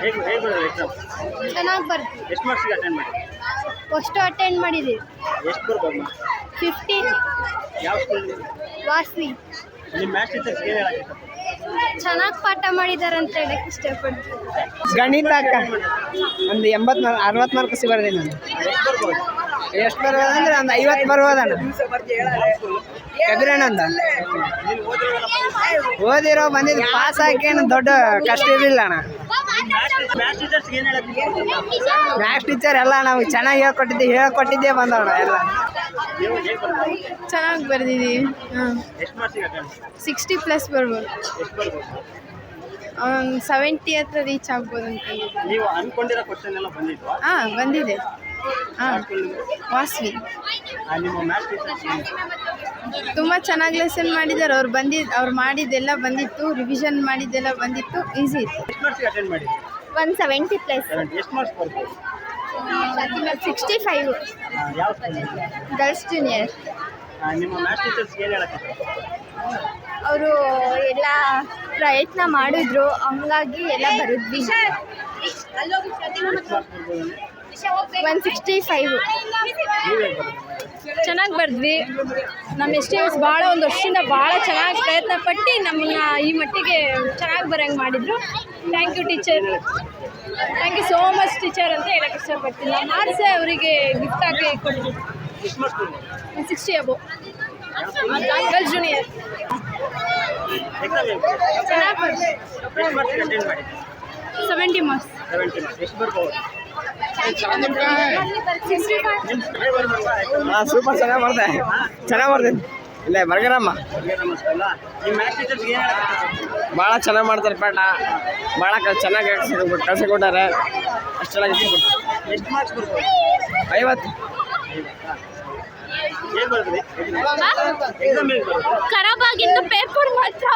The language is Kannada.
ಹೇಗೆ ಬರೋದು ಎಕ್ಸಾಮ್? ಚೆನ್ನಾಗಿ ಬರ್ತೀವಿ. ಎಷ್ಟು ಮಾರ್ಕ್ಸಿಗೆ ಅಟೆಂಡ್ ಮಾಡಿ? ಫಸ್ಟು ಅಟೆಂಡ್ ಮಾಡಿದ್ದೀವಿ. ಎಷ್ಟು ಬರ್ಬೋದು? 50. ಯಾವ ಸ್ಕೂಲ್? ವಾಸ್ವಿ. ನಿಮ್ಮ ಮ್ಯಾಥ್ಸ್ ಟೀಚರ್ಸ್ ಏನು ಹೇಳಕ್ಕೆ ಇಷ್ಟಪಡ್ತೀರಾ? ಚೆನ್ನಾಗಿ ಪಾಠ ಮಾಡಿದ್ದಾರೆ ಅಂತ ಹೇಳಕ್ಕೆ ಇಷ್ಟಪಡ್ತೀನಿ. ಗಣಿತ ಅಕ್ಕ ಒಂದು 60 ಮಾರ್ಕ್ಸ್ ಬರ್ತೀನಿ ನಾನು. ಎಷ್ಟು ಬರ್ಬೋದು? ಎಷ್ಟು ಬರ್ಬೋದಂದ್ರೆ ಒಂದು 50 ಬರ್ಬೋದಣ್ಣ. ಕಬಿರಣ್ಣ ಅಂತ ನೀನು ಓದಿರೋಲ್ಲ ಓದಿರೋ ಬಂದಿದ್ದು ಪಾಸ್ ಹಾಕೇನು ದೊಡ್ಡ ಕಷ್ಟ ಇರಲಿಲ್ಲ ಅಣ್ಣ. ಮ್ಯಾಥ್ಸ್ ಟೀಚರ್ಸ್ ಏನು ಹೇಳಕ್ಕೆ? ಮ್ಯಾಥ್ಸ್ ಟೀಚರ್ ಎಲ್ಲ ನಮ್ಗೆ ಚೆನ್ನಾಗಿ ಹೇಳ್ಕೊಟ್ಟಿದ್ದೇ ಬಂದವಣ ಎಲ್ಲ. ನೀವು ಹೇಗೆ ಬರ್ಬೋದು? ಚೆನ್ನಾಗಿ ಬರ್ದಿದ್ದೀವಿ. ಎಷ್ಟು ಮಾರ್ಕ್ಸಿಗೆ ಅಟೆಂಡ್? 60+ ಬರ್ಬೋದು. ಎಷ್ಟು ಬರ್ಬೋದು? 70 ಹತ್ರ ರೀಚ್ ಆಗ್ಬೋದು ಅಂತ. ನೀವು ಅನ್ಕೊಂಡಿರೋ ಕ್ವಶನ್ ಎಲ್ಲ ಬಂದಿದ್ವಾ? ಬಂದಿದೆ. ಸ್ಕೂಲ್ ವಾಸ್ವಿ. ನಿಮ್ಮ ಮ್ಯಾಥ್ಸ್ ಟೀಚರ್ಸ್ ಏನು? ತುಂಬ ಚೆನ್ನಾಗಿ ಲೆಸನ್ ಮಾಡಿದ್ದಾರೆ. ಅವ್ರು ಮಾಡಿದ್ದೆಲ್ಲ ಬಂದಿತ್ತು, ರಿವಿಷನ್ ಮಾಡಿದ್ದೆಲ್ಲ ಬಂದಿತ್ತು, ಈಸಿ ಇತ್ತು. ಎಷ್ಟು ಮಾರ್ಕ್ಸಿಗೆ ಅಟೆಂಡ್ ಮಾಡಿ? 170+. ಎಷ್ಟು ಮಾರ್ಕ್ಸ್ ಬರ್ಬೋದು? 65. ಯಾವ ಸ್ಕೂಲ್? Girls junior. ನಿಮ್ಮ ಮ್ಯಾಥ್ಸ್ ಟೀಚರ್ಸ್ ಏನು ಹೇಳಕ್ಕೆ? ಅವರು ಎಲ್ಲ ಪ್ರಯತ್ನ ಮಾಡಿದ್ರು, ಹಂಗಾಗಿ ಎಲ್ಲ ಬರೆದ್ವಿ. ಎಷ್ಟು ಮಾರ್ಕ್ಸ್ ಬರ್ಬೋದು? 165. ನೀವೇ ಬರ್ಬೋದು? ಚೆನ್ನಾಗಿ ಬರೆದ್ವಿ. ನಮ್ಮ ಎಸ್ ಭಾಳ ಒಂದು ವರ್ಷದಿಂದ ಭಾಳ ಚೆನ್ನಾಗಿ ಪ್ರಯತ್ನ ಪಟ್ಟು ನಮ್ಮನ್ನ ಈ ಮಟ್ಟಿಗೆ ಚೆನ್ನಾಗಿ ಬರೋಂಗೆ ಮಾಡಿದರು. Thank you teacher, thank you so much teacher ಅಂತ ಹೇಳಕ್ಕೆ ಇಷ್ಟಪಡ್ತೀನಿ. ನಾನು ಮಾರ್ಕ್ಸ್ ಅವರಿಗೆ ಗಿಫ್ಟ್ ಆಗಿ ಕೊಟ್ಟಿದ್ದೀನಿ. ಎಷ್ಟು ಮಾರ್ಕ್ಸ್ ಬರ್ಬೋದು? 160 ಅಬೋ. Girls junior. ಎಕ್ಸಾಮ್ ಹೇಗೆ? ಚೆನ್ನಾಗಿ ಬರ್ತೀವಿ. ಎಷ್ಟು ಮಾರ್ಕ್ಸಿಗೆ ಅಟೆಂಡ್ ಮಾಡಿ? 70 ಮಾರ್ಕ್ಸ್. 70 ಮಾರ್ಕ್ಸ್. ಎಷ್ಟು ಬರ್ಬೋದು? 65. ನಿಮ್ಮ ಡ್ರೈವರ್ ಬರ್ತಾ ಹಾಂ ಸೂಪರ್ ಚೆನ್ನಾಗಿ ಮಾಡ್ದೆ. ಚೆನ್ನಾಗಿ ಮಾಡ್ತೀನಿ. ಇಲ್ಲೇ ಬರ್ಗರಮ್ಮ ನಮಸ್ಕಾರ. ನಿಮ್ಮ ಮ್ಯಾಥ್ಸ್ ಟೀಚರ್ಸ್ ಏನು ಹೇಳಕ್ಕೆ? ಭಾಳ ಚೆನ್ನಾಗಿ ಮಾಡ್ತಾರೆ ಪಾಠ. ಭಾಳ ಚೆನ್ನಾಗಿ ಕಳ್ಸಿಕೊಟ್ಟಾರೆ. ಅಷ್ಟು ಚೆನ್ನಾಗಿ ಎಷ್ಟು ಮಾರ್ಕ್ಸ್ ಬರ್ಬೋದು? 50. ಹೇಗೆ ಬರ್ತದೆ ಎಕ್ಸಾಮ್? ಹೇಗೆ ಬರ್ತದೆ? ಖರಾಬ್ ಆಗಿತ್ತು ಪೇಪರ್ ಮಾತ್ರ.